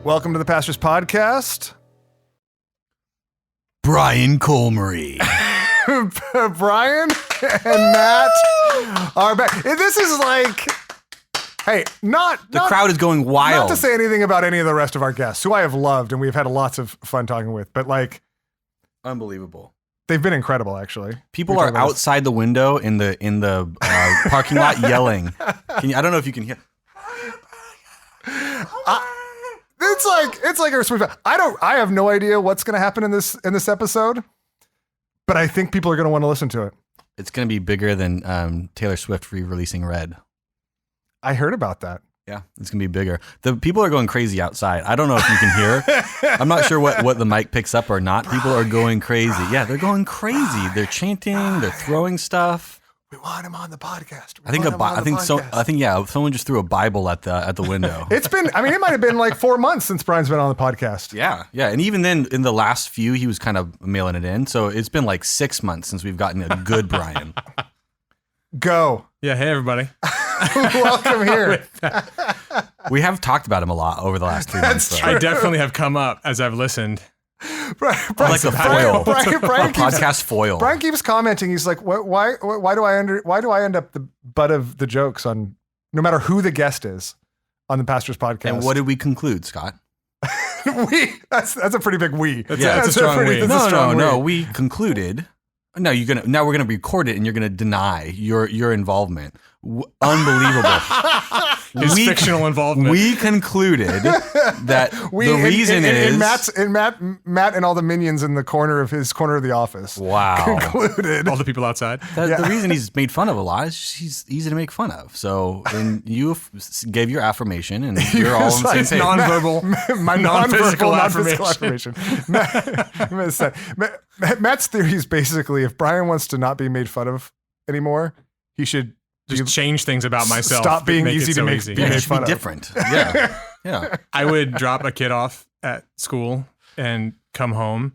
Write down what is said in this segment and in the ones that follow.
Welcome to the Pastors Podcast. Brian Colmery. Brian and Matt are back. This is like, hey, the crowd is going wild. Not to say anything about any of the rest of our guests, who I have loved and we've had lots of fun talking with, but like, unbelievable. They've been incredible, actually. People are outside the window in the parking lot yelling. I don't know if you can hear. It's like a sweet. I have no idea what's going to happen in this episode, but I think people are going to want to listen to it. It's going to be bigger than Taylor Swift re-releasing Red. I heard about that. Yeah, it's going to be bigger. The people are going crazy outside. I don't know if you can hear. I'm not sure what the mic picks up or not. People are going crazy. Yeah, they're going crazy. They're chanting. They're throwing stuff. We want him on the podcast. Someone just threw a Bible at the window. It might have been like 4 months since Brian's been on the podcast. Yeah. And even then, in the last few, he was kind of mailing it in. So it's been like 6 months since we've gotten a good Brian. Go. Yeah, hey everybody. Welcome here. We have talked about him a lot over the last 3 months. That's though. I definitely have come up as I've listened. Brian, like a foil. Brian Podcast foil. Brian keeps commenting. He's like, why do I end up the butt of the jokes on no matter who the guest is on the Pastors Podcast? And what did we conclude, Scott? That's a pretty big we. That's a strong we. No. We concluded. Now we're gonna record it, and you're gonna deny your involvement. Unbelievable. His fictional involvement. We concluded that the reason is Matt and all the minions in the corner of the office. Wow. Concluded All the people outside. The reason he's made fun of a lot is he's easy to make fun of. So then you gave your affirmation, and you're all on the same page. Nonverbal. My non-physical affirmation. Matt's theory is basically if Brian wants to not be made fun of anymore, he should just change things about myself. Stop being easy to make be made fun of. Different. Yeah. I would drop a kid off at school and come home,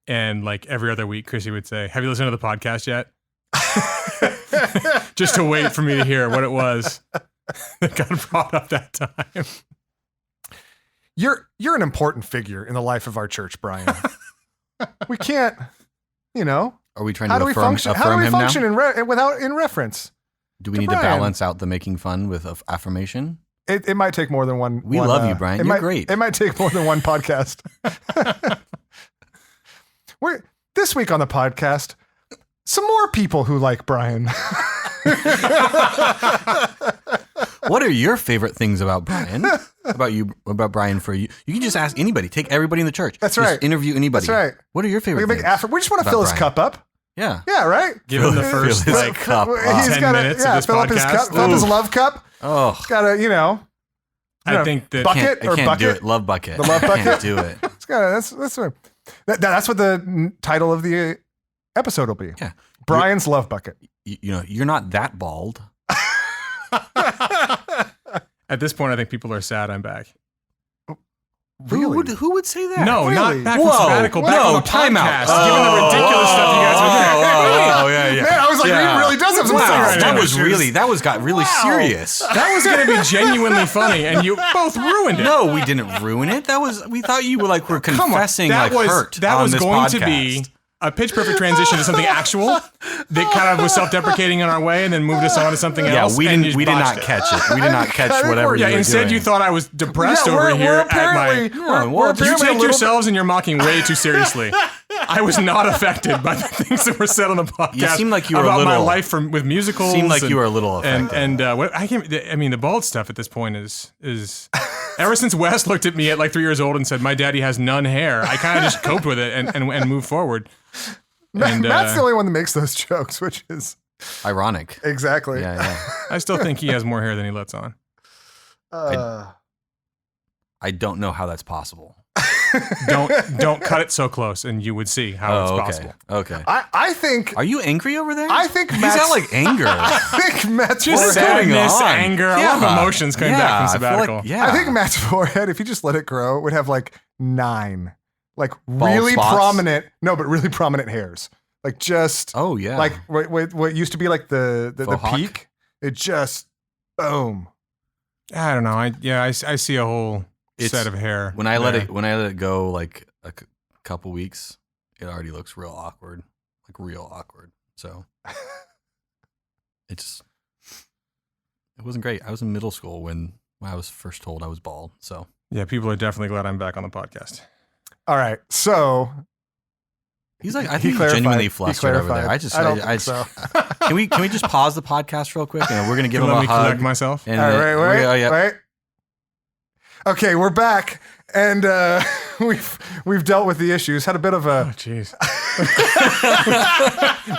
and like every other week, Chrissy would say, "Have you listened to the podcast yet?" Just to wait for me to hear what it was that got brought up that time. You're an important figure in the life of our church, Brian. We can't, Are we trying to affirm him function now? in reference? Do we need Brian. to balance out the making fun with affirmation? It might take more than one. We love you, Brian. You're great. It might take more than one podcast. This week on the podcast, some more people who like Brian. What are your favorite things about Brian? About Brian for you? You can just ask anybody. Take everybody in the church. That's right. Just interview anybody. That's right. What are your favorite things? We just want to fill his cup up. Yeah. Yeah, right? Give him the first fill his cup. He's 10 got minutes of this fill up podcast. Fill up his love cup. Oh. He's got a, I think that bucket I can't do bucket. it. Love bucket. The love bucket. I can't do it. It's got that's what the title of the episode will be. Yeah. Brian's love bucket. You're not that bald. at this point, I think people are sad I'm back. Really? Who would say that? No, Really? not back from Sabbatical. Back on the time podcast. out. Given the ridiculous stuff you guys were doing. Yeah. Man, I was like, he really does have some Wow, that got really serious. That was going to be genuinely funny, and you both ruined it. No, we didn't ruin it. We thought you were were confessing hurt. That was this going podcast. to be a pitch perfect transition to something actual that kind of was self-deprecating in our way, and then moved us on to something else. Yeah, we did not catch it. We did not catch whatever you were doing. Instead you thought I was depressed over here at my... You take yourselves and you're mocking way too seriously. I was not affected by the things that were said on the podcast. You seem like you were about a little... my life with musicals. Seemed like you were a little affected. The bald stuff at this point is ever since Wes looked at me at like 3 years old and said, "My daddy has none hair," I kind of just coped with it and moved forward. Matt's the only one that makes those jokes, which is ironic. Exactly. Yeah. I still think he has more hair than he lets on. I don't know how that's possible. Don't cut it so close, and you would see how it's possible. Okay. I think. Are you angry over there? I think you Matt's, sound like anger. I think Matt's just forehead. sadness, anger, a lot of emotions coming back from Sabbatical. I think Matt's forehead, if he just let it grow, would have like 9, like bald really spots? prominent. No, but really prominent hairs. Like just. Oh yeah. Like what used to be like the peak. It just boom. I don't know. I see a whole set of hair. When I let it go like a couple weeks, it already looks real awkward, like real awkward. So it wasn't great. I was in middle school when I was first told I was bald. So Yeah, people are definitely glad I'm back on the podcast. All right, so he's like, I think he's genuinely flustered over there. I don't think so. Can we just pause the podcast real quick? And we're gonna give him Let a me hug. collect myself. And All right, wait. Okay, we're back, and we've dealt with the issues. Had a bit of Oh, a jeez.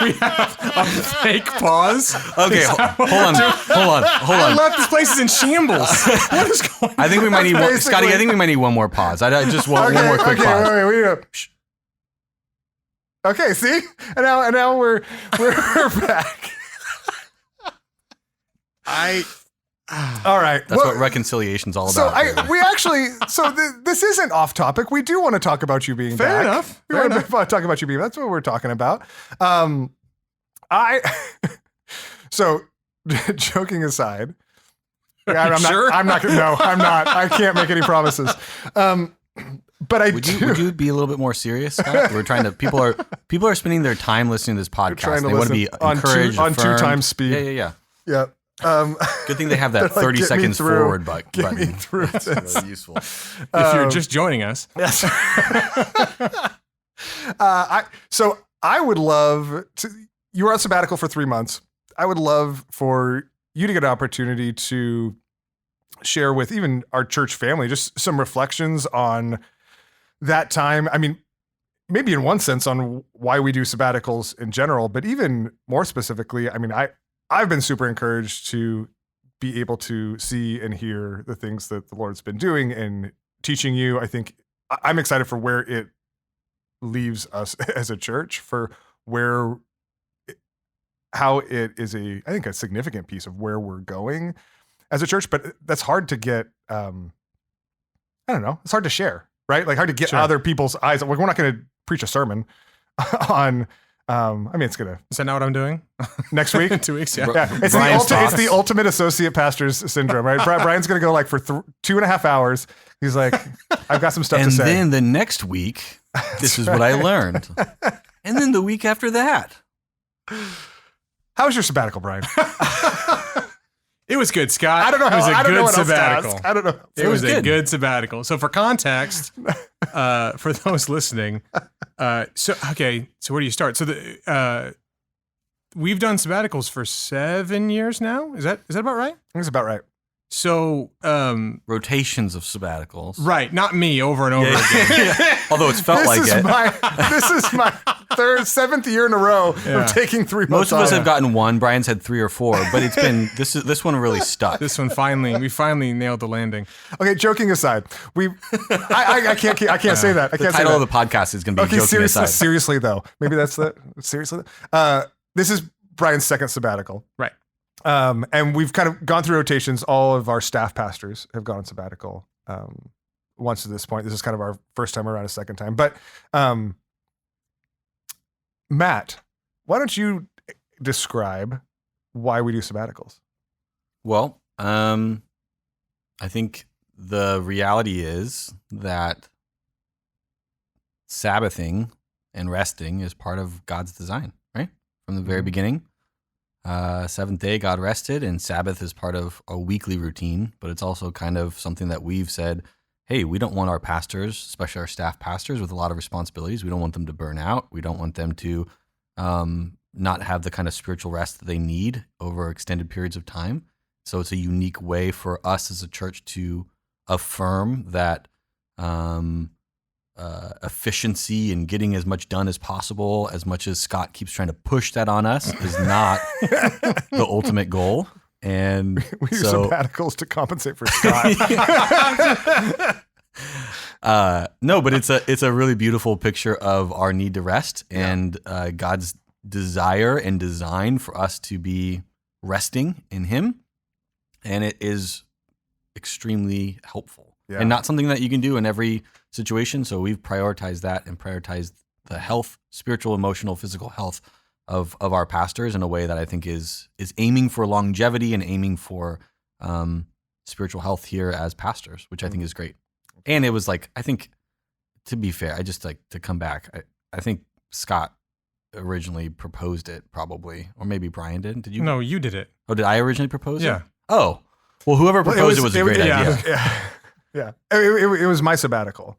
We have a fake pause. Okay, hold on. I left this place is in shambles. What is going on? I think we might need Basically- Scotty. I think we might need one more pause. I just want one more quick pause. Wait, we need a. Okay, see, and now we're back. All right. That's what reconciliation's all So about. this isn't off topic. We do want to talk about you being Fair back. enough. We Fair want enough. to talk about you being. That's what we're talking about. So joking aside, I'm Sure? not. No, I'm not. I can't make any promises. But I Would do. you be a little bit more serious, Scott? We're trying to. People are spending their time listening to this podcast. trying to They want to be listen on encouraged, on 2 affirmed. times speed. Yeah. Yeah. Good thing they have that Like, 30 get me seconds through. forward Get me button. through That's this. really useful. If you're just joining us, Yes. I would love to. You were on sabbatical for 3 months. I would love for you to get an opportunity to share with even our church family just some reflections on that time. I mean, maybe in one sense on why we do sabbaticals in general, but even more specifically, I mean, I've been super encouraged to be able to see and hear the things that the Lord's been doing and teaching you. I think I'm excited for where it leaves us as a church, for how it is I think a significant piece of where we're going as a church, but that's hard to get, I don't know, it's hard to share, right? Like hard to get Sure. other people's eyes. We're not going to preach a sermon on, I mean, it's going to, is that not what I'm doing? next week. In 2 weeks, yeah. Yeah, it's Brian's it's thoughts. the ultimate associate pastor's syndrome, right? Brian's going to go like for 2.5 hours. He's like, I've got some stuff And to say. then the next week, this is what I learned. And then the week after that. How was your sabbatical, Brian? It was good, Scott. I don't know. It was a I don't know good what else to sabbatical. ask. I don't know. It was a good. good sabbatical. So for context, for those listening, so where do you start? So we've done sabbaticals for 7 years now. Is that about right? I think it's about right. So Rotations of sabbaticals. right, not me over and over again. Although it's felt like it. This is my seventh year in a row Yeah. of taking 3 months Most of us off. have gotten one. Brian's had 3 or 4, but it's been this one really stuck. This one we finally nailed the landing. Okay, joking aside, I can't say that. I The can't say title that. of the podcast is going to be Okay, Joking Aside. seriously though, maybe that's the seriously. This is Brian's second sabbatical, Right. and we've kind of gone through rotations. All of our staff pastors have gone on sabbatical once at this point. This is kind of our first time around, a second time. But Matt, why don't you describe why we do sabbaticals? Well, I think the reality is that Sabbathing and resting is part of God's design, right? From the very beginning. Seventh day, God rested, and Sabbath is part of a weekly routine, but it's also kind of something that we've said, hey, we don't want our pastors, especially our staff pastors with a lot of responsibilities, we don't want them to burn out. We don't want them to not have the kind of spiritual rest that they need over extended periods of time. So it's a unique way for us as a church to affirm that efficiency and getting as much done as possible, as much as Scott keeps trying to push that on us, is not the ultimate goal. And We do so, sabbaticals to compensate for Scott. no, but it's a really beautiful picture of our need to rest and God's desire and design for us to be resting in Him, and it is extremely helpful and not something that you can do in every situation. So we've prioritized that and prioritized the health, spiritual, emotional, physical health of our pastors in a way that I think is aiming for longevity and aiming for spiritual health here as pastors, which I think is great. And it was like, I think, to be fair, I just like to come back. I think Scott originally proposed it, probably, or maybe Brian did. Did you? No, you did it. Oh, did I originally propose Yeah. it? Oh, well, whoever proposed it was a great idea. Yeah. It was my sabbatical.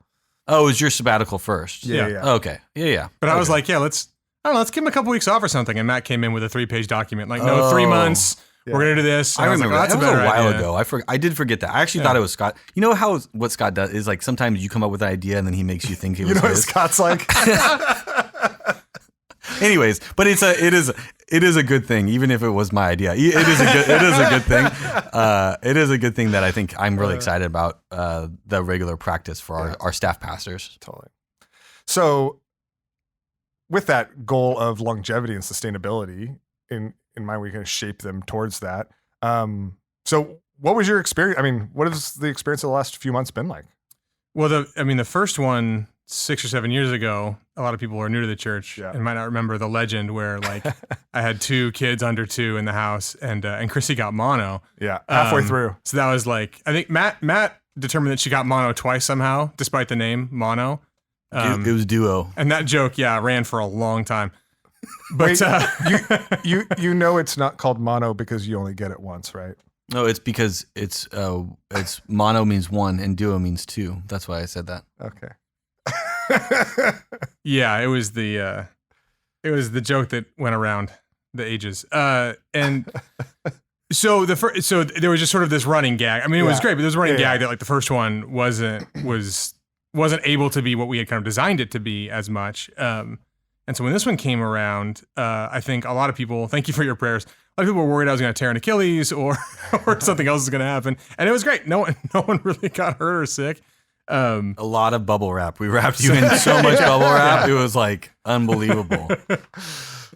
Oh, it was your sabbatical first. Yeah. Okay. Yeah. But okay. I was like, let's give him a couple weeks off or something. And Matt came in with a 3-page document, like, no, 3 months. Yeah. We're gonna do this. And I remember was like, that was a while idea. ago. I did forget that. I actually thought it was Scott. You know how what Scott does is like sometimes you come up with an idea and then he makes you think it was You know what his. Scott's like? Anyways, but it is a good thing, even if it was my idea. It is a good thing. It is a good thing that I think I'm really excited about the regular practice for our staff pastors. Totally. So, with that goal of longevity and sustainability in mind, we can shape them towards that. So, what was your experience? I mean, what has the experience of the last few months been like? Well, the first one 6 or 7 years ago, a lot of people are new to the church and might not remember the legend where like I had 2 kids under 2 in the house and Chrissy got mono. Yeah, halfway through. So that was like, I think Matt determined that she got mono twice somehow, despite the name mono. It was duo. And that joke, ran for a long time. But Wait, you know it's not called mono because you only get it once, right? No, it's because it's mono means 1 and duo means 2. That's why I said that. Okay. Yeah, it was the joke that went around the ages. And so so there was just sort of this running gag. I mean, it was great, but there was a running gag that like the first one wasn't able to be what we had kind of designed it to be as much. And so when this one came around, I think a lot of people, thank you for your prayers. A lot of people were worried I was going to tear an Achilles or something else is going to happen. And it was great. No one really got hurt or sick. A lot of bubble wrap. We wrapped you in so much bubble wrap. It was like unbelievable.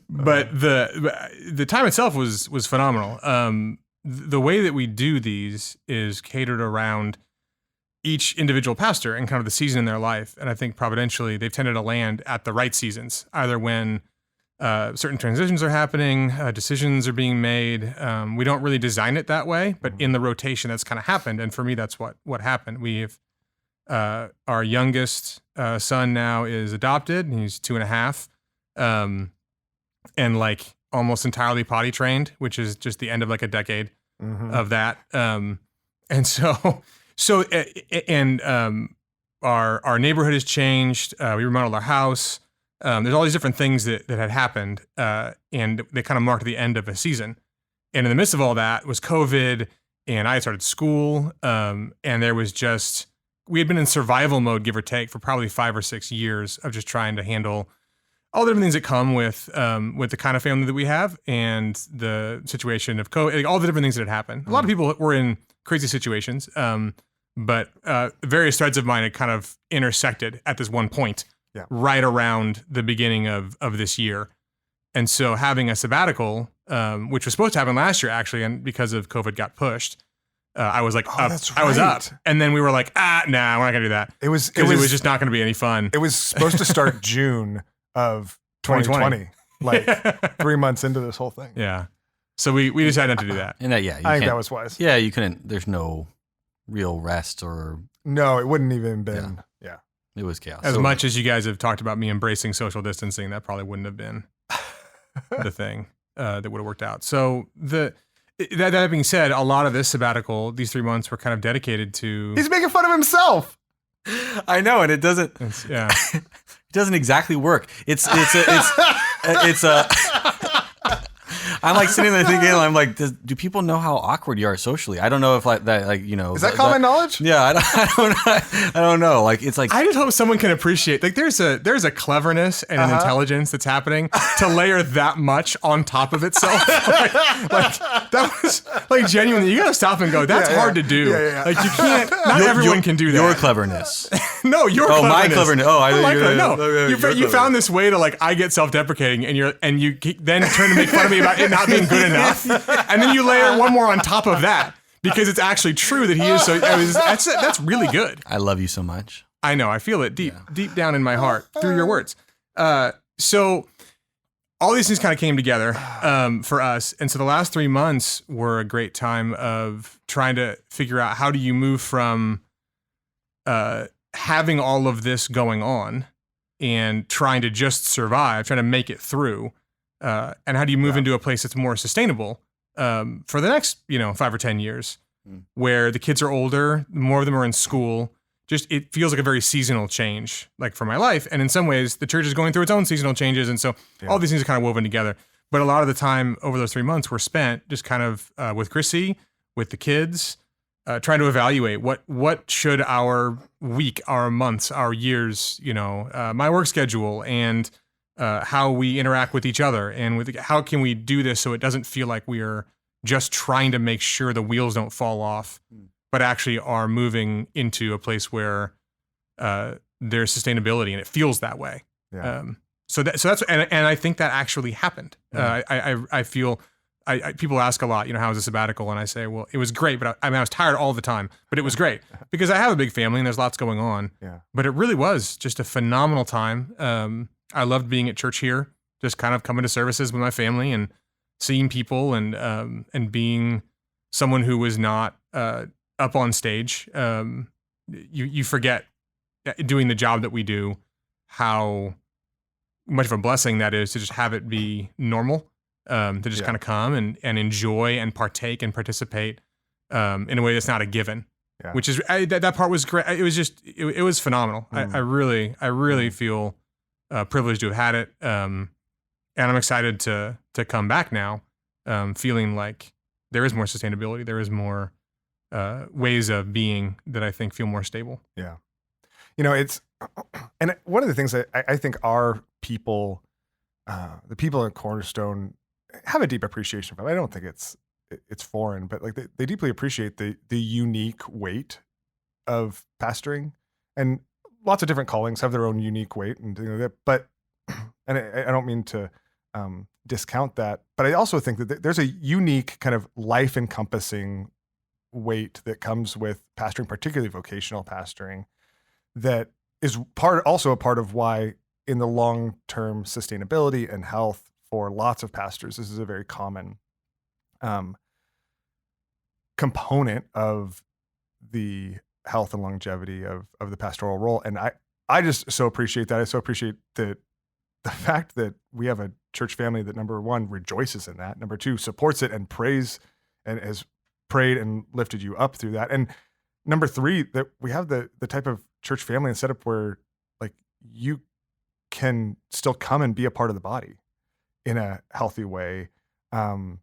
But the time itself was phenomenal. The way that we do these is catered around each individual pastor and kind of the season in their life. And I think providentially they've tended to land at the right seasons, either when certain transitions are happening, decisions are being made. We don't really design it that way, but in the rotation that's kind of happened. And for me, that's what happened. We have our youngest son now is adopted. He's 2.5, and like almost entirely potty trained, which is just the end of like a decade of that. And our neighborhood has changed. We remodeled our house. There's all these different things that had happened, and they kind of marked the end of a season. And in the midst of all that was COVID, and I had started school, and there was just, we had been in survival mode, give or take, for probably 5 or 6 years of just trying to handle all the different things that come with the kind of family that we have and the situation of COVID, like all the different things that had happened. A lot of people were in crazy situations, but various threads of mine had kind of intersected at this one point, right around the beginning of this year. And so having a sabbatical, which was supposed to happen last year, actually, and because of COVID got pushed, I was like, I was up. And then we were like, nah, we're not going to do that. It was just not going to be any fun. It was supposed to start June of 2020, like 3 months into this whole thing. Yeah. So we decided not to do that. And I think that was wise. Yeah, you couldn't, there's no real rest or. No, it wouldn't even been. Yeah. It was chaos. As much as you guys have talked about me embracing social distancing, that probably wouldn't have been the thing that would have worked out. So that being said, a lot of this sabbatical, these 3 months were kind of dedicated to. He's making fun of himself. I know, and it doesn't. It doesn't exactly work. It's a. I'm like sitting there thinking, I'm like, do people know how awkward you are socially? I don't know if like that, like, you know. Is that common knowledge? Yeah, I don't know. Like, it's like. I just hope someone can appreciate, like, there's a cleverness and an intelligence that's happening to layer that much on top of itself. like that was like genuinely, you gotta stop and go, that's hard to do. Like, you can't, not everyone can do that. Your cleverness. No, your cleverness. My cleverness. Oh, you found this way to, like, I get self-deprecating and you then turn to make fun of me about it not being good enough, and then you layer one more on top of that because it's actually true that he is. So that's really good. I love you so much. I know. I feel it deep down in my heart through your words. So all these things kind of came together for us, and so the last 3 months were a great time of trying to figure out how do you move from having all of this going on and trying to just survive, trying to make it through, and how do you move into a place that's more sustainable for the next 5 or 10 years, where the kids are older, more of them are in school. Just it feels like a very seasonal change, like for my life, and in some ways the church is going through its own seasonal changes, and so all these things are kind of woven together. But a lot of the time over those 3 months were spent just kind of with Chrissy, with the kids, trying to evaluate what should our week, our months, our years, my work schedule, and how we interact with each other, and with how can we do this so it doesn't feel like we are just trying to make sure the wheels don't fall off, but actually are moving into a place where there's sustainability and it feels that way. Yeah. So that's and I think that actually happened. I feel people ask a lot, how was a sabbatical? And I say, well, it was great, but I was tired all the time, but it was great because I have a big family and there's lots going on. Yeah. But it really was just a phenomenal time. I loved being at church here, just kind of coming to services with my family and seeing people and being someone who was not up on stage. You forget doing the job that we do, how much of a blessing that is to just have it be normal, to just kind of come and enjoy and partake and participate in a way that's not a given. Which is that part was great. It was just it was phenomenal. I really feel privileged to have had it, and I'm excited to come back now, feeling like there is more sustainability. There is more ways of being that I think feel more stable. Yeah. It's, and one of the things that I think our people, the people at Cornerstone have a deep appreciation for. I don't think it's foreign, but like they deeply appreciate the unique weight of pastoring, and lots of different callings have their own unique weight and things like that. But, and I don't mean to discount that, but I also think that there's a unique kind of life encompassing weight that comes with pastoring, particularly vocational pastoring, that is also a part of why in the long-term sustainability and health for lots of pastors, this is a very common component of the health and longevity of the pastoral role. And I just so appreciate that. I so appreciate the fact that we have a church family that, number one, rejoices in that, number two, supports it and prays and has prayed and lifted you up through that, and number three, that we have the type of church family and setup where like you can still come and be a part of the body in a healthy way, and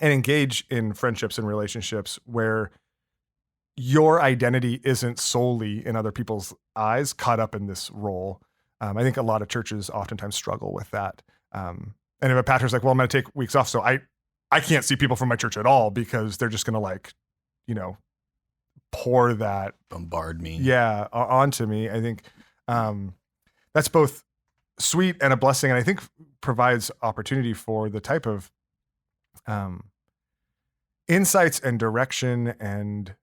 engage in friendships and relationships where your identity isn't solely in other people's eyes, caught up in this role. I think a lot of churches oftentimes struggle with that. And if a pastor's like, well, I'm going to take weeks off, so I can't see people from my church at all because they're just going to pour that, bombard me. Yeah. Onto me. I think that's both sweet and a blessing. And I think provides opportunity for the type of insights and direction and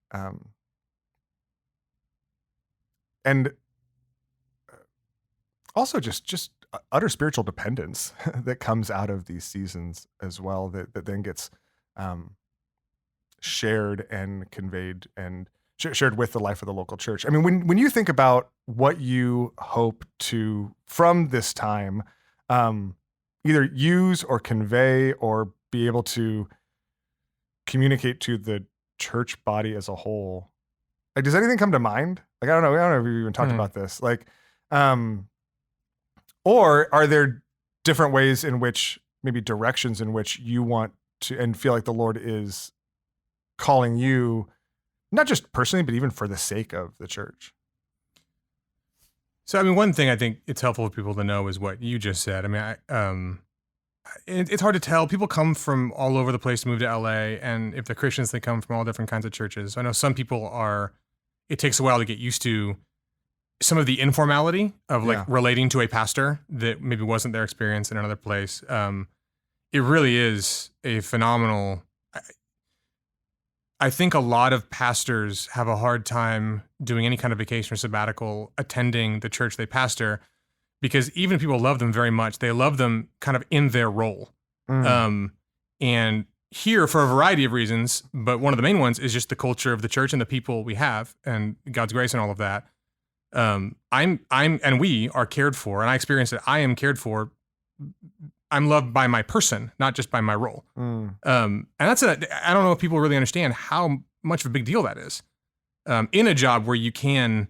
also just utter spiritual dependence that comes out of these seasons as well, that then gets shared and conveyed and shared with the life of the local church. I mean, when you think about what you hope to, from this time, either use or convey or be able to communicate to the church body as a whole, like, does anything come to mind? Like, I don't know if we even talked about this. Like, or are there different ways in which, maybe directions in which you want to and feel like the Lord is calling you, not just personally, but even for the sake of the church? So, I mean, one thing I think it's helpful for people to know is what you just said. I mean, it's hard to tell. People come from all over the place to move to LA, and if they're Christians, they come from all different kinds of churches. I know some people it takes a while to get used to some of the informality of relating to a pastor that maybe wasn't their experience in another place. It really is a phenomenal. I think a lot of pastors have a hard time doing any kind of vacation or sabbatical, attending the church they pastor, because even if people love them very much, they love them kind of in their role. And here for a variety of reasons, but one of the main ones is just the culture of the church and the people we have and God's grace and all of that. And we are cared for, and I experience it. I am cared for. I'm loved by my person, not just by my role. And I don't know if people really understand how much of a big deal that is. In a job where you can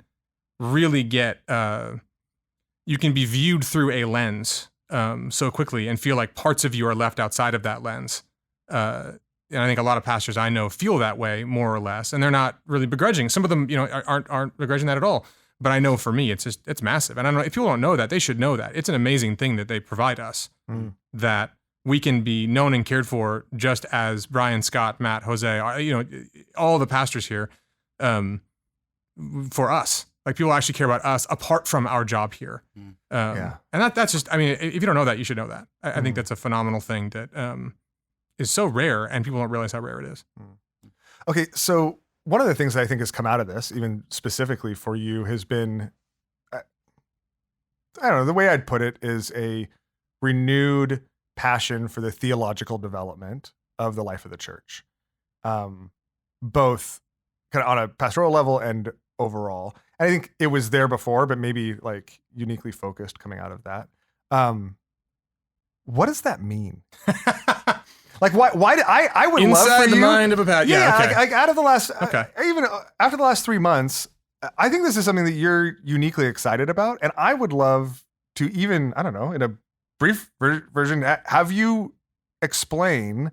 really get, you can be viewed through a lens so quickly and feel like parts of you are left outside of that lens. And I think a lot of pastors I know feel that way more or less, and they're not really begrudging. Some of them, aren't begrudging that at all. But I know for me, it's massive. And I don't know if people don't know that, they should know that. It's an amazing thing that they provide us, that we can be known and cared for just as Brian, Scott, Matt, Jose, all the pastors here, for us. Like people actually care about us apart from our job here. And that's just, I mean, if you don't know that, you should know that. I think that's a phenomenal thing that is so rare, and people don't realize how rare it is. Okay, so one of the things that I think has come out of this, even specifically for you, has been, I don't know, the way I'd put it is a renewed passion for the theological development of the life of the church, both kind of on a pastoral level and overall. And I think it was there before, but maybe like uniquely focused coming out of that. What does that mean? Like why did I would Inside love for the you, mind of a pastor. yeah, Okay. like out of the last Okay. even after the last 3 months, I think this is something that you're uniquely excited about, and I would love to even, I don't know, in a brief version, have you explain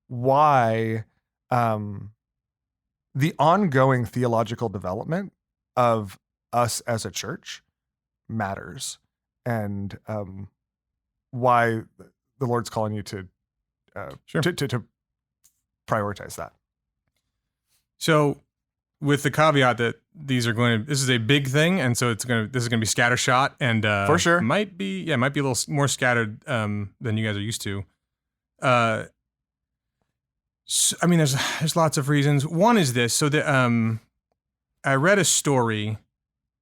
why the ongoing theological development of us as a church matters, and why the Lord's calling you to Sure. to prioritize that. So, with the caveat that this is a big thing, and so this is gonna be scattershot, and For sure. might be a little more scattered than you guys are used to. So, I mean, there's lots of reasons. One is this. So I read a story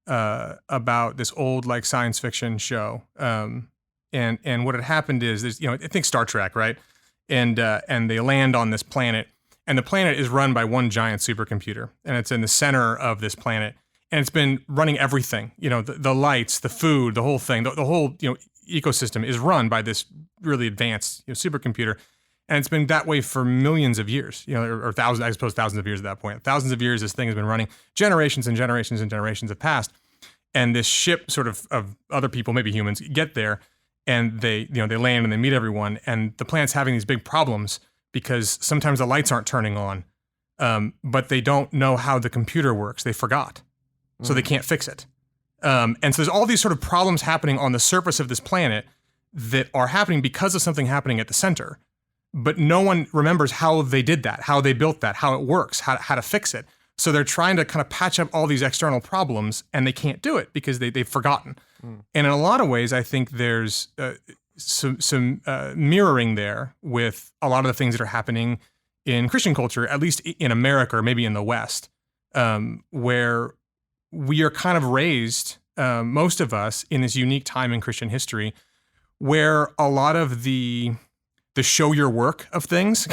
about this old like science fiction show, and what had happened is there's, I think Star Trek, right? And they land on this planet, and the planet is run by one giant supercomputer, and it's in the center of this planet, and it's been running everything, the lights, the food, the whole thing, the whole ecosystem is run by this really advanced supercomputer, and it's been that way for millions of years, or thousands, I suppose thousands of years at that point. Thousands of years this thing has been running. Generations and generations and generations have passed, and this ship sort of other people, maybe humans, get there. And they land and they meet everyone, and the planet's having these big problems because sometimes the lights aren't turning on, but they don't know how the computer works. They forgot, so they can't fix it. And so there's all these sort of problems happening on the surface of this planet that are happening because of something happening at the center, but no one remembers how they did that, how they built that, how it works, how to fix it. So they're trying to kind of patch up all these external problems, and they can't do it because they've forgotten. And in a lot of ways, I think there's some mirroring there with a lot of the things that are happening in Christian culture, at least in America or maybe in the West, where we are kind of raised, most of us, in this unique time in Christian history, where a lot of the show your work of things,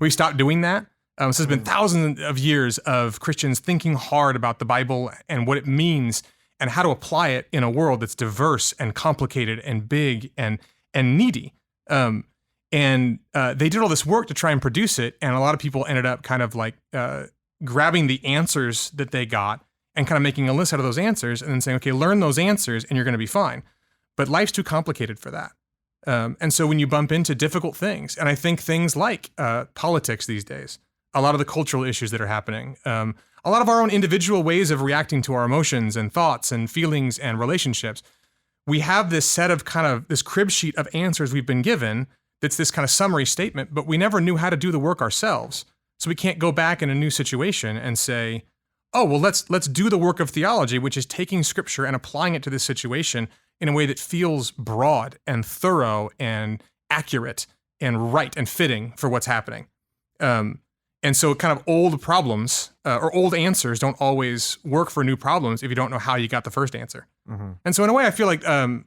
we stopped doing that. So there's been thousands of years of Christians thinking hard about the Bible and what it means and how to apply it in a world that's diverse and complicated and big and needy. And they did all this work to try and produce it, and a lot of people ended up kind of like grabbing the answers that they got and kind of making a list out of those answers and then saying, okay, learn those answers and you're going to be fine. But life's too complicated for that. And so when you bump into difficult things, and I think things like politics these days, a lot of the cultural issues that are happening, a lot of our own individual ways of reacting to our emotions and thoughts and feelings and relationships, we have this set of kind of this crib sheet of answers we've been given that's this kind of summary statement, but we never knew how to do the work ourselves. So we can't go back in a new situation and say, oh, well, let's do the work of theology, which is taking scripture and applying it to this situation in a way that feels broad and thorough and accurate and right and fitting for what's happening. And so kind of old problems or old answers don't always work for new problems if you don't know how you got the first answer. And so in a way, I feel like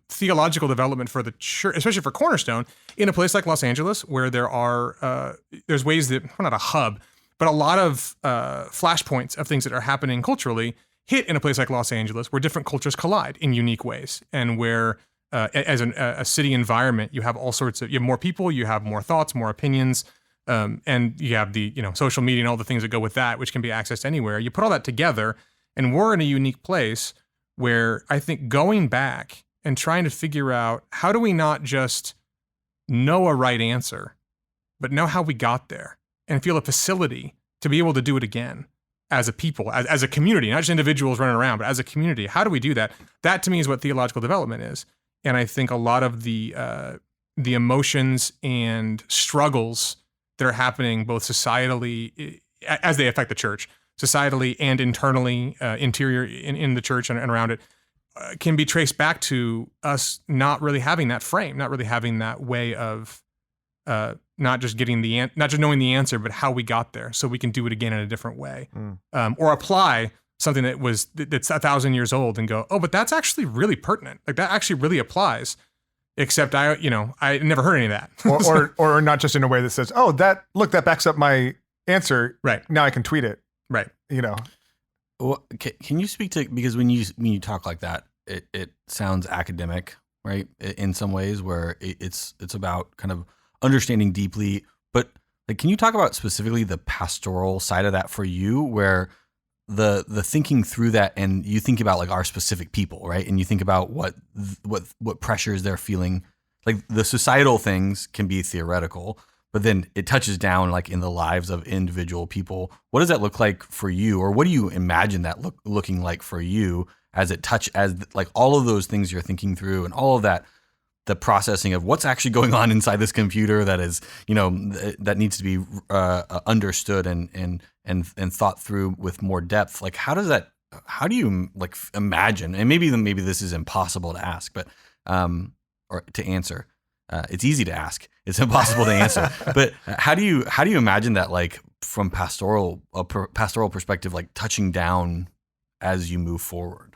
theological development for the church, especially for Cornerstone, in a place like Los Angeles, where there's ways that, well, not a hub, but a lot of flashpoints of things that are happening culturally hit in a place like Los Angeles, where different cultures collide in unique ways, and where as a city environment, you have you have more people, you have more thoughts, more opinions, and you have the social media and all the things that go with that, which can be accessed anywhere. You put all that together, and we're in a unique place where I think going back and trying to figure out, how do we not just know a right answer, but know how we got there and feel a facility to be able to do it again as a people, as a community, not just individuals running around, but as a community. How do we do that? That to me is what theological development is. And I think a lot of the emotions and struggles that are happening both societally, as they affect the church, societally and internally, interior in the church and around it, can be traced back to us not really having that frame, not really having that way of not just knowing the answer, but how we got there, so we can do it again in a different way, or apply something that's 1,000 years old and go, oh, but that's actually really pertinent. Like, that actually really applies. Except I never heard any of that. or not just in a way that says, oh, that backs up my answer. Right. Now I can tweet it. Right. Well, can you speak to, because when you talk like that, it sounds academic, right? In some ways, where it's about kind of understanding deeply, but like, can you talk about specifically the pastoral side of that for you, where the thinking through that, and you think about like our specific people, right? And you think about what pressures they're feeling. Like, the societal things can be theoretical, but then it touches down like in the lives of individual people. What does that look like for you, or what do you imagine that looking like for you as like all of those things you're thinking through, and all of that, the processing of what's actually going on inside this computer that is, that needs to be understood and thought through with more depth. Like, how do you like imagine, and maybe this is impossible to ask, but, or to answer, it's easy to ask, it's impossible to answer, but how do you imagine that, like, from pastoral perspective, like touching down as you move forward?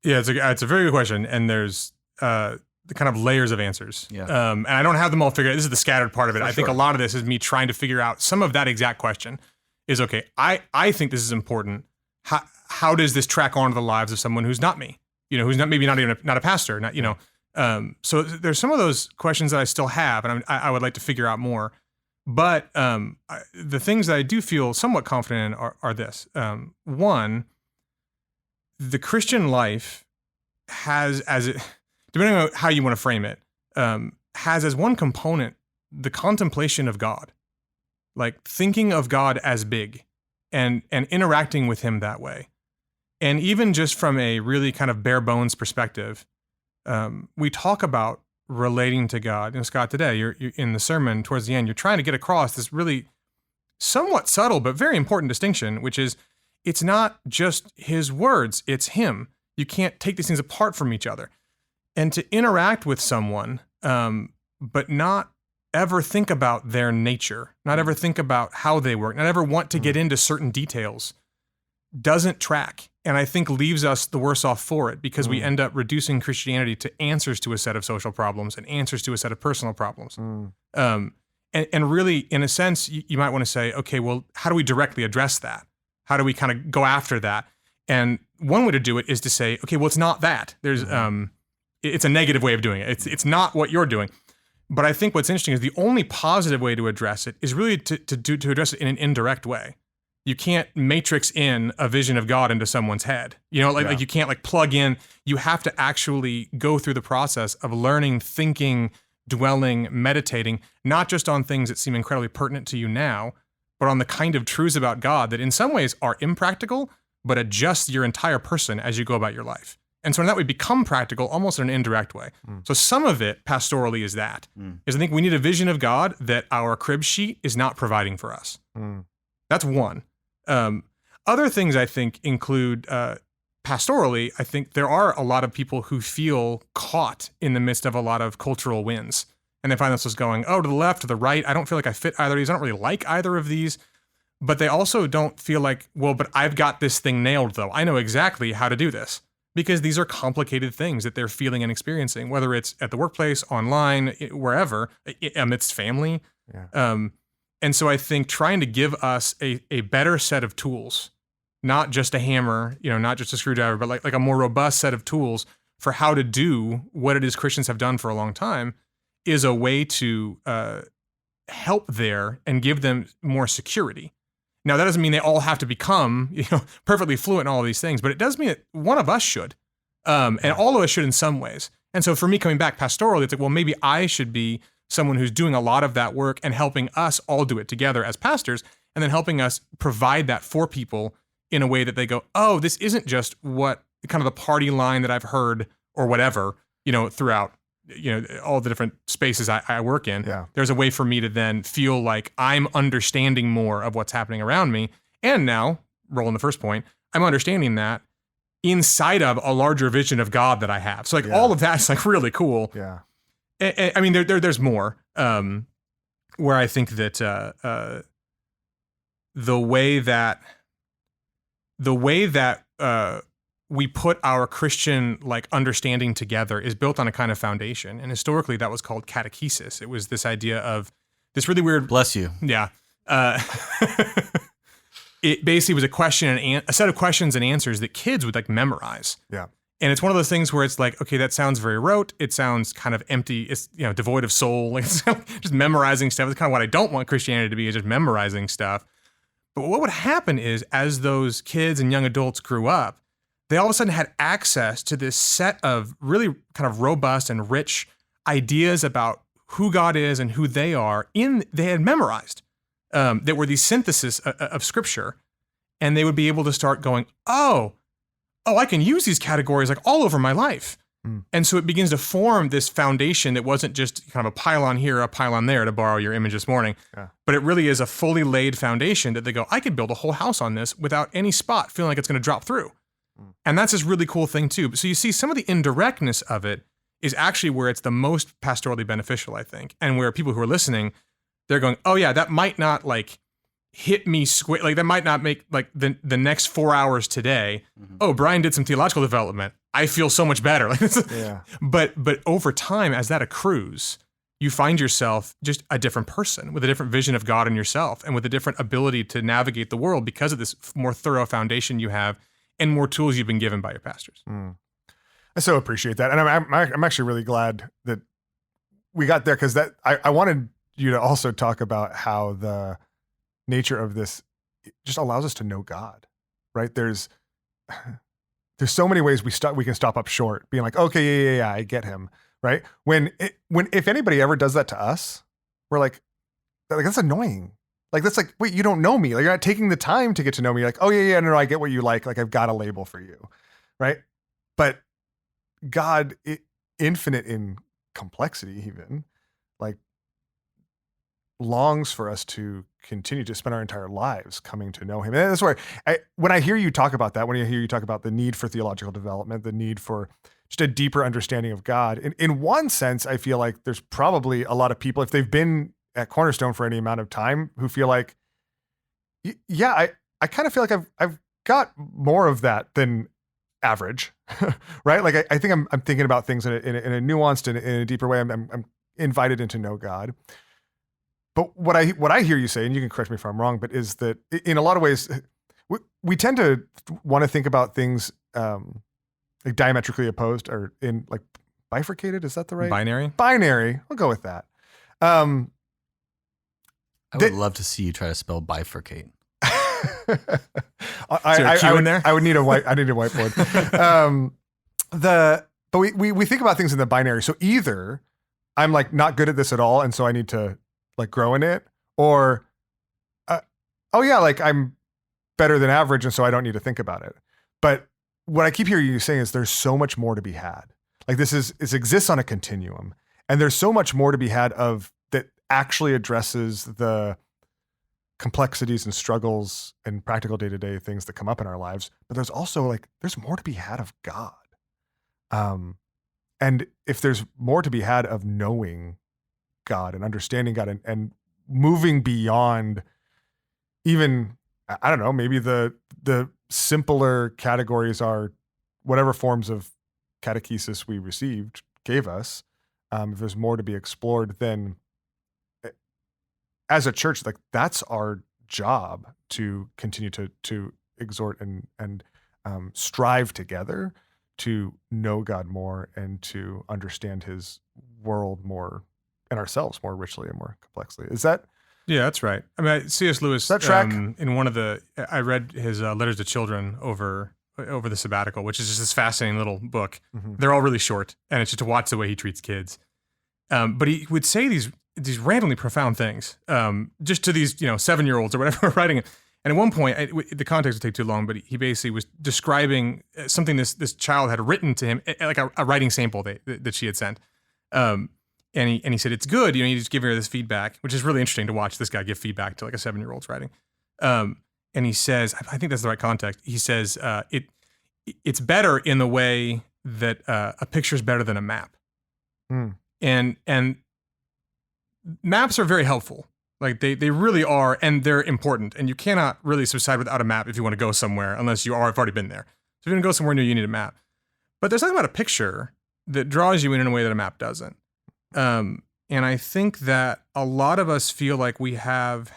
Yeah, it's a very good question. And there's, the kind of layers of answers. Yeah. And I don't have them all figured out. This is the scattered part of it. I think a lot of this is me trying to figure out some of that exact question is, okay, I think this is important. How does this track onto the lives of someone who's not me? Who's not even a pastor, so there's some of those questions that I still have, and I would like to figure out more. But the things that I do feel somewhat confident in are this. One, the Christian life has, depending on how you want to frame it, has as one component the contemplation of God, like thinking of God as big and interacting with him that way. And even just from a really kind of bare bones perspective, we talk about relating to God. Scott, today, you're in the sermon towards the end, you're trying to get across this really somewhat subtle but very important distinction, which is, it's not just his words, it's him. You can't take these things apart from each other. And to interact with someone, but not ever think about their nature, not ever think about how they work, not ever want to get into certain details, doesn't track. And I think leaves us the worse off for it, because we end up reducing Christianity to answers to a set of social problems and answers to a set of personal problems. And really, in a sense, you might want to say, okay, well, how do we directly address that? How do we kind of go after that? And one way to do it is to say, okay, well, it's not that. There's it's a negative way of doing it. It's not what you're doing. But I think what's interesting is the only positive way to address it is really to address it in an indirect way. You can't matrix in a vision of God into someone's head. Like you can't like plug in. You have to actually go through the process of learning, thinking, dwelling, meditating, not just on things that seem incredibly pertinent to you now, but on the kind of truths about God that in some ways are impractical, but adjust your entire person as you go about your life. And so in that way become practical almost in an indirect way. So some of it pastorally is that, is I think we need a vision of God that our crib sheet is not providing for us. That's one. Other things I think include pastorally, I think there are a lot of people who feel caught in the midst of a lot of cultural winds. And they find themselves going, oh, to the left, to the right. I don't feel like I fit either of these. I don't really like either of these. But they also don't feel like, well, but I've got this thing nailed, though. I know exactly how to do this because these are complicated things that they're feeling and experiencing, whether it's at the workplace, online, wherever, amidst family. Yeah. And so I think trying to give us a better set of tools, not just a hammer, not just a screwdriver, but like a more robust set of tools for how to do what it is Christians have done for a long time, is a way to help there and give them more security. Now, that doesn't mean they all have to become, perfectly fluent in all of these things, but it does mean that one of us should, and all of us should in some ways. And so for me, coming back pastorally, it's like, well, maybe I should be someone who's doing a lot of that work and helping us all do it together as pastors, and then helping us provide that for people in a way that they go, oh, this isn't just what kind of the party line that I've heard or whatever, throughout all the different spaces I work in. Yeah. There's a way for me to then feel like I'm understanding more of what's happening around me. And now, rolling the first point, I'm understanding that inside of a larger vision of God that I have. So all of that's like really cool. Yeah. I mean, there's more, where I think that the way that we put our Christian understanding together is built on a kind of foundation. And historically that was called catechesis. It was this idea of this really weird... Bless you. Yeah. It basically was a set of questions and answers that kids would memorize. Yeah. And it's one of those things where it's like, okay, that sounds very rote. It sounds kind of empty. It's, devoid of soul. It's just memorizing stuff. It's kind of what I don't want Christianity to be, is just memorizing stuff. But what would happen is, as those kids and young adults grew up, they all of a sudden had access to this set of really kind of robust and rich ideas about who God is and who they are they had memorized, that were these synthesis of scripture. And they would be able to start going, oh, I can use these categories all over my life. And so it begins to form this foundation that wasn't just kind of a pylon here, a pylon there, to borrow your image this morning, but it really is a fully laid foundation that they go, I could build a whole house on this without any spot feeling like it's going to drop through. And that's this really cool thing too. So you see some of the indirectness of it is actually where it's the most pastorally beneficial, I think. And where people who are listening, they're going, oh yeah, that might not hit me square. That might not make the next 4 hours today. Mm-hmm. Oh, Brian did some theological development. I feel so much better. Yeah. But over time, as that accrues, you find yourself just a different person with a different vision of God and yourself, and with a different ability to navigate the world because of this more thorough foundation you have and more tools you've been given by your pastors. I so appreciate that. And I'm actually really glad that we got there, because I wanted you to also talk about how the nature of this just allows us to know God, right? There's so many ways we can stop up short, being like, okay, yeah, I get him, right? When if anybody ever does that to us, we're like that's annoying. That's like, wait, you don't know me. You're not taking the time to get to know me. Oh yeah, no, I get what you like. I've got a label for you, right? But God, infinite in complexity, even longs for us to continue to spend our entire lives coming to know him. And that's where when I hear you talk about that, when I hear you talk about the need for theological development, the need for just a deeper understanding of God, in one sense, I feel like there's probably a lot of people, if they've been at Cornerstone for any amount of time, who feel like, yeah, I kind of feel like I've got more of that than average, right? I think I'm thinking about things in a nuanced and in a deeper way. I'm invited in to know God. But what I hear you say, and you can correct me if I'm wrong, but is that in a lot of ways, we tend to want to think about things diametrically opposed, or in bifurcated. Is that the right? Binary? Binary. We'll go with that. I would love to see you try to spell bifurcate. Is there a Q in there? I need a whiteboard. But we think about things in the binary. So either I'm not good at this at all, and so I need to grow in it, or I'm better than average, and so I don't need to think about it. But what I keep hearing you saying is there's so much more to be had. This exists on a continuum, and there's so much more to be had of that actually addresses the complexities and struggles and practical day-to-day things that come up in our lives. But there's also there's more to be had of God. And if there's more to be had of knowing God and understanding God and moving beyond even, I don't know, maybe the simpler categories are whatever forms of catechesis we received gave us, if there's more to be explored, then as a church, like that's our job to continue to exhort and strive together to know God more and to understand his world more and ourselves more richly and more complexly. Is that? Yeah, that's right. I mean, C.S. Lewis, that track? In one of I read his letters to children over the sabbatical, which is just this fascinating little book. Mm-hmm. They're all really short, and it's just to watch the way he treats kids. But he would say these randomly profound things, just to these 7-year-olds or whatever writing it. And at one point, the context would take too long, but he basically was describing something this child had written to him, like a writing sample that she had sent. And he said, it's good, you just give her this feedback, which is really interesting to watch this guy give feedback to like a 7-year-old's writing. And he says, I think that's the right context. He says, it's better in the way that a picture is better than a map. Mm. And maps are very helpful. Like they really are, and they're important. And you cannot really subside without a map if you want to go somewhere, unless you have already been there. So if you're going to go somewhere new, you need a map. But there's something about a picture that draws you in a way that a map doesn't. And I think that a lot of us feel like we have,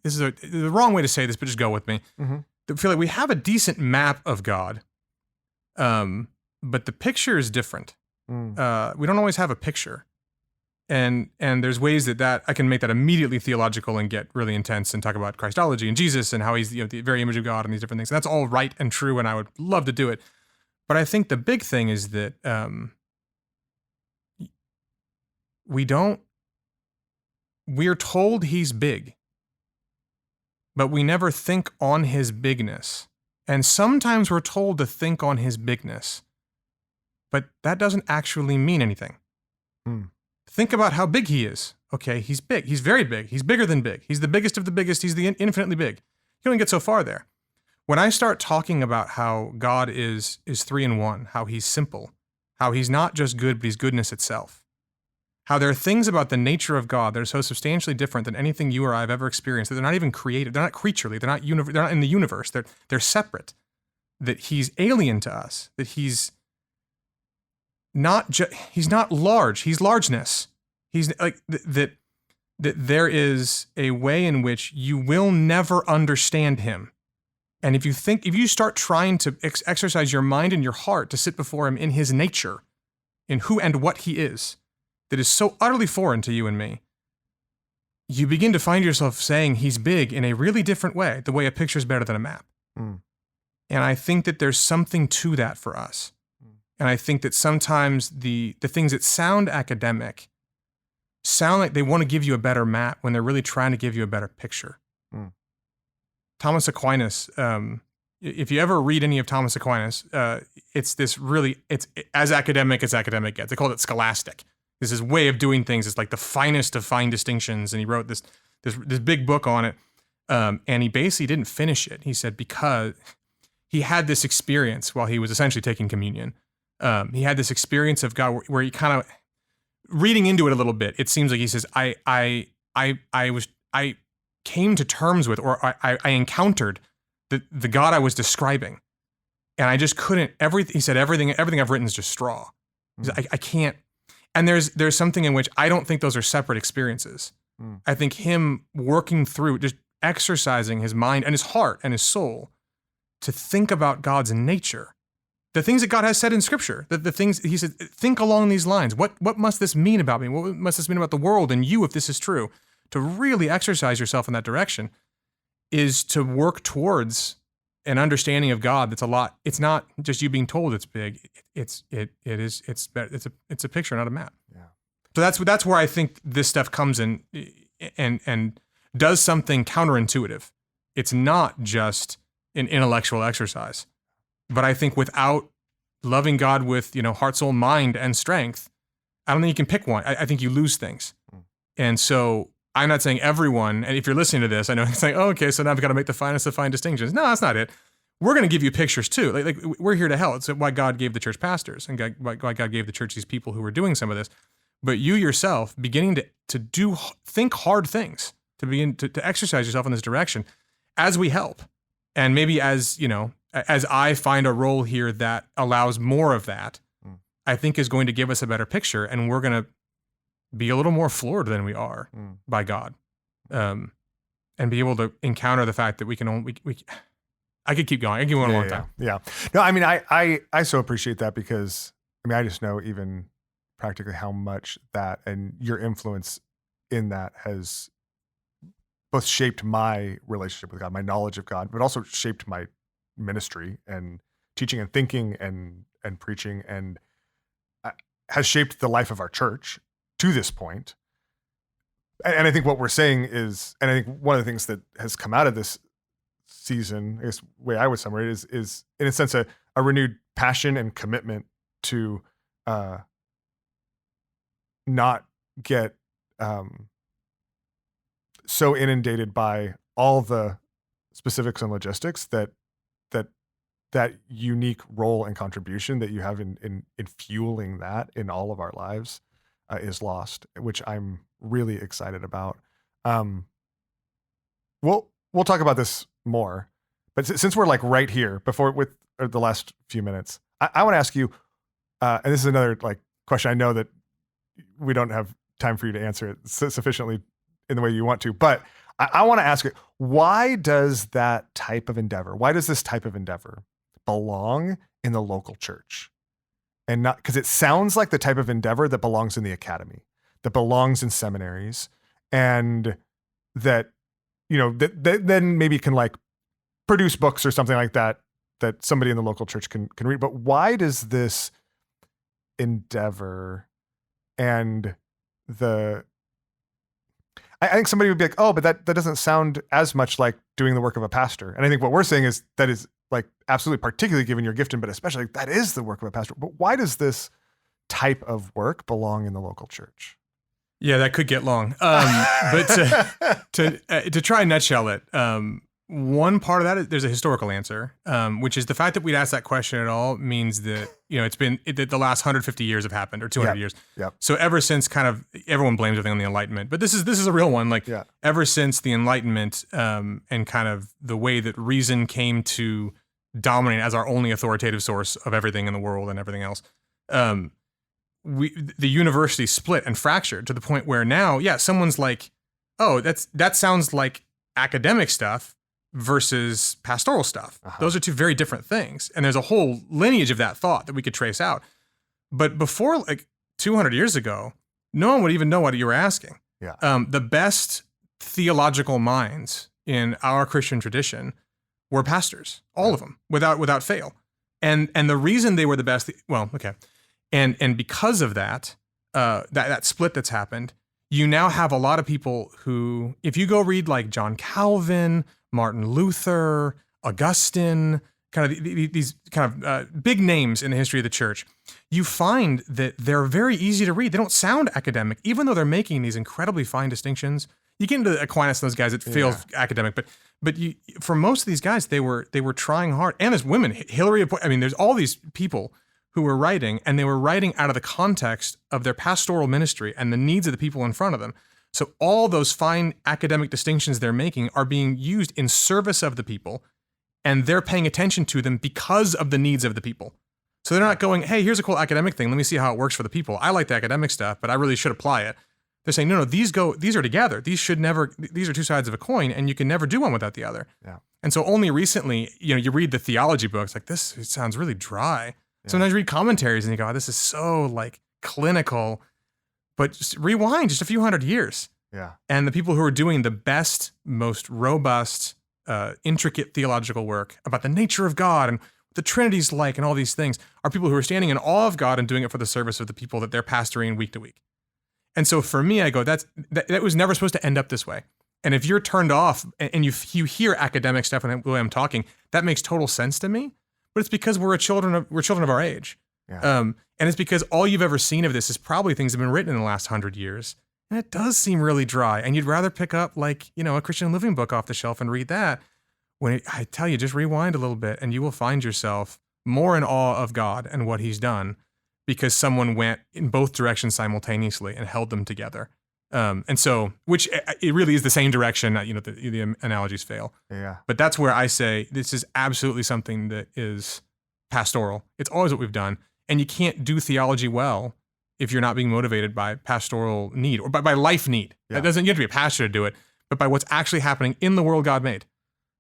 this is the wrong way to say this, but just go with me. Mm-hmm. I feel like we have a decent map of God, but the picture is different. Mm. We don't always have a picture. And there's ways that I can make that immediately theological and get really intense and talk about Christology and Jesus and how he's the very image of God and these different things. And that's all right and true, and I would love to do it. But I think the big thing is that we're told he's big, but we never think on his bigness. And sometimes we're told to think on his bigness, but that doesn't actually mean anything. Mm. Think about how big he is. Okay, he's big. He's very big. He's bigger than big. He's the biggest of the biggest. He's the infinitely big. You don't get so far there. When I start talking about how God is 3 in 1, how he's simple, how he's not just good, but he's goodness itself, how there are things about the nature of God that are so substantially different than anything you or I have ever experienced, that they're not even created, they're not creaturely, they're not in the universe, they're separate, that he's alien to us, that he's not large, he's largeness. He's like that there is a way in which you will never understand him. And if you start trying to exercise your mind and your heart to sit before him in his nature, in who and what he is, that is so utterly foreign to you and me, you begin to find yourself saying he's big in a really different way, the way a picture is better than a map. Mm. And I think that there's something to that for us. And I think that sometimes the things that sound academic sound like they want to give you a better map when they're really trying to give you a better picture. Mm. Thomas Aquinas, if you ever read any of Thomas Aquinas, it's as academic as academic gets. They called it scholastic. This is way of doing things. It's like the finest of fine distinctions. And he wrote this big book on it. And he basically didn't finish it. He said because he had this experience while he was essentially taking communion. He had this experience of God where he kind of, reading into it a little bit, it seems like he says, I came to terms with, or I encountered the God I was describing, and I just couldn't. He said everything I've written is just straw. He said, I can't. And there's something in which I don't think those are separate experiences. Mm. I think him working through, just exercising his mind and his heart and his soul to think about God's nature. The things that God has said in Scripture, the things he said, think along these lines. What must this mean about me? What must this mean about the world and you if this is true? To really exercise yourself in that direction is to work towards an understanding of God that's a lot. It's not just you being told it's big. It's a picture, not a map. Yeah. So that's where I think this stuff comes in and does something counterintuitive. It's not just an intellectual exercise. But I think without loving God with, heart, soul, mind, and strength, I don't think you can pick one. I think you lose things. Mm. And so I'm not saying everyone, and if you're listening to this, I know it's like, oh, okay, so now I've got to make the finest of fine distinctions. No, that's not it. We're going to give you pictures too. Like we're here to help. It's why God gave the church pastors and why God gave the church these people who were doing some of this. But you yourself beginning to think hard things, to begin to exercise yourself in this direction as we help. And maybe as, as I find a role here that allows more of that, I think is going to give us a better picture, and we're going to be a little more floored than we are by God, and be able to encounter the fact that we can only, I could keep going. I could keep going a long time. Yeah. No, I mean, I so appreciate that, because I mean, I just know even practically how much that and your influence in that has both shaped my relationship with God, my knowledge of God, but also shaped my ministry and teaching and thinking and preaching, and has shaped the life of our church to this point. And I think what we're saying is, and I think one of the things that has come out of this season, I guess the way I would summarize it is in a sense, a renewed passion and commitment to not get so inundated by all the specifics and logistics that unique role and contribution that you have in fueling that in all of our lives is lost, which I'm really excited about. We'll talk about this more, but since we're like right here before with the last few minutes, I want to ask you, and this is another like question. I know that we don't have time for you to answer it sufficiently in the way you want to, but I want to ask you, why does this type of endeavor belong in the local church? And not because it sounds like the type of endeavor that belongs in the academy, that belongs in seminaries, and that, that then maybe can like produce books or something like that somebody in the local church can read. But why does this endeavor and I think somebody would be like, oh, but that doesn't sound as much like doing the work of a pastor. And I think what we're saying is that is like absolutely, particularly given your gifting, but especially that is the work of a pastor. But why does this type of work belong in the local church? Yeah, that could get long. But to try and nutshell it, one part of that is there's a historical answer, which is the fact that we'd ask that question at all means that, it's been the last 150 years have happened, or 200 years. Yep. So ever since kind of everyone blames everything on the Enlightenment, but this is a real one. Like ever since the Enlightenment, and kind of the way that reason came to dominate as our only authoritative source of everything in the world and everything else, the university split and fractured to the point where now, someone's like, oh, that sounds like academic stuff versus pastoral stuff. Those are two very different things. And there's a whole lineage of that thought that we could trace out. But before like 200 years ago, no one would even know what you were asking. The best theological minds in our Christian tradition were pastors, all of them, without fail. And the reason they were the best, and because of that, that split that's happened, you now have a lot of people who, if you go read like John Calvin, Martin Luther, Augustine, kind of these kind of big names in the history of the church, you find that they're very easy to read. They don't sound academic, even though they're making these incredibly fine distinctions. You get into Aquinas and those guys, it feels academic, but for most of these guys, they were trying hard. And there's women, there's all these people who were writing, and they were writing out of the context of their pastoral ministry and the needs of the people in front of them. So all those fine academic distinctions they're making are being used in service of the people, and they're paying attention to them because of the needs of the people. So they're not going, hey, here's a cool academic thing. Let me see how it works for the people. I like the academic stuff, but I really should apply it. They're saying, no, these are together. These are two sides of a coin, and you can never do one without the other. Yeah. And so only recently, you read the theology books, like this, it sounds really dry. Yeah. Sometimes you read commentaries and you go, oh, this is so like clinical. But just rewind just a few hundred years. Yeah. And the people who are doing the best, most robust, intricate theological work about the nature of God and what the Trinity's like and all these things are people who are standing in awe of God and doing it for the service of the people that they're pastoring week to week. And so for me, I go, that was never supposed to end up this way. And if you're turned off and you hear academic stuff and the way I'm talking, that makes total sense to me. But it's because we're children of our age. Yeah. And it's because all you've ever seen of this is probably things that have been written in the last 100 years. And it does seem really dry. And you'd rather pick up like, a Christian Living book off the shelf and read that. I tell you, just rewind a little bit and you will find yourself more in awe of God and what he's done because someone went in both directions simultaneously and held them together. And so, which it really is the same direction, the analogies fail. Yeah. But that's where I say this is absolutely something that is pastoral. It's always what we've done. And you can't do theology well if you're not being motivated by pastoral need or by life need. Yeah. That doesn't, you have to be a pastor to do it, but by what's actually happening in the world God made.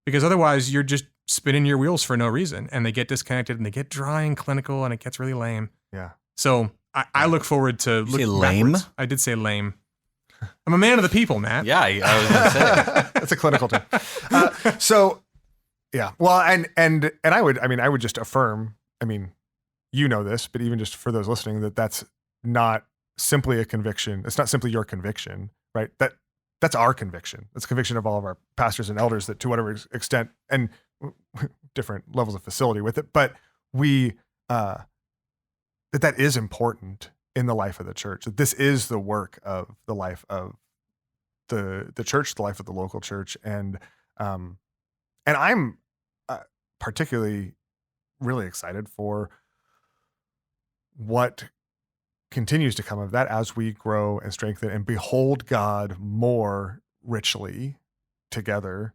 Because otherwise you're just spinning your wheels for no reason and they get disconnected and they get dry and clinical and it gets really lame. Yeah. So I look forward to Did you say looking lame? backwards. I did say lame. I'm a man of the people, Matt. Yeah, I was going to say. That's a clinical term. So, yeah. Well, and I would just affirm, you know this, but even just for those listening, that's not simply a conviction. It's not simply your conviction, right? That's our conviction. It's a conviction of all of our pastors and elders that to whatever extent and different levels of facility with it, but we, that is important in the life of the church, that this is the work of the life of the church, the life of the local church. And I'm particularly really excited for what continues to come of that as we grow and strengthen and behold God more richly together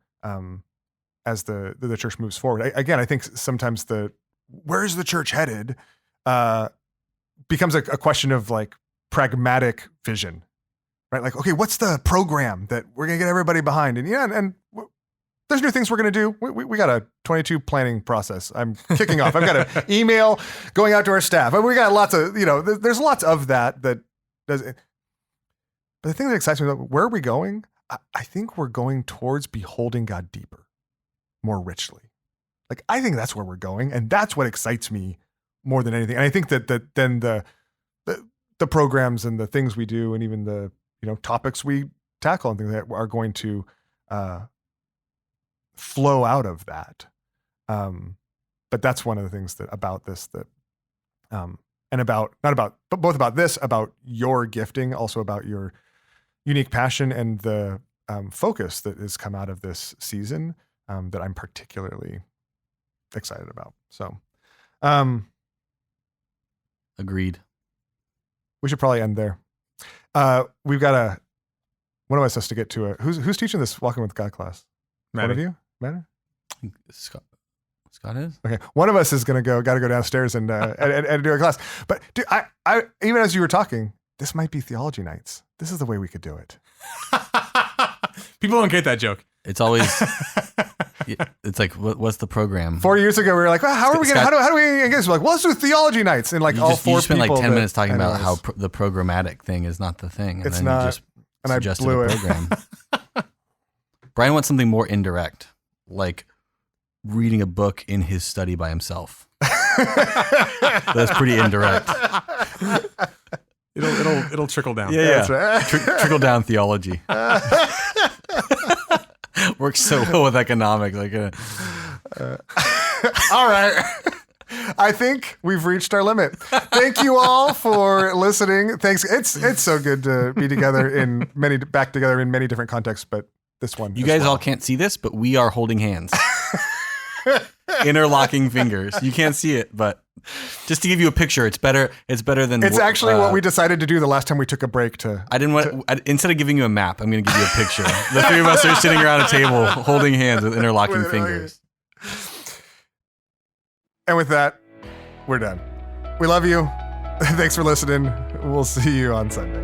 as the church moves forward. I think sometimes where's the church headed becomes a question of like pragmatic vision, right? Like, okay, what's the program that we're going to get everybody behind? And and there's new things we're going to do. We got a 22 planning process. I'm kicking off. I've got an email going out to our staff. We got lots of, there's lots of that does it. But the thing that excites me about where are we going? I think we're going towards beholding God deeper, more richly. Like, I think that's where we're going. And that's what excites me more than anything. And I think that then the programs and the things we do and even the, topics we tackle and things that are going to flow out of that. But that's one of the things about this and both about this, about your gifting, also about your unique passion and the focus that has come out of this season that I'm particularly excited about. So, Agreed. we should probably end there. We've got one of us has to get to who's teaching this Walking with God class? Maddie. One of you? Matter? Scott is? Okay. One of us is got to go downstairs and do a class. But dude, I even as you were talking, this might be theology nights. This is the way we could do it. People don't get that joke. It's always, it's like, what's the program? 4 years ago, we were like, well, how are we going to, how do we engage? We're like, well, let's do theology nights. And like you spent people like 10 minutes talking anyways. about how the programmatic thing is not the thing. And It's then not, you just and I suggested blew a it. program. Brian wants something more indirect, like reading a book in his study by himself. That's pretty indirect. It'll trickle down. That's right. Trickle down theology. Works so well with economics. All right. I think we've reached our limit. Thank you all for listening. Thanks. It's so good to be together back together in many different contexts, but this one. You guys all can't see this, but we are holding hands. Interlocking fingers. You can't see it, but just to give you a picture, it's better than. It's actually what we decided to do the last time we took a break to. I didn't want instead of giving you a map, I'm going to give you a picture. The three of us are sitting around a table holding hands with interlocking fingers. And with that, we're done. We love you. Thanks for listening. We'll see you on Sunday.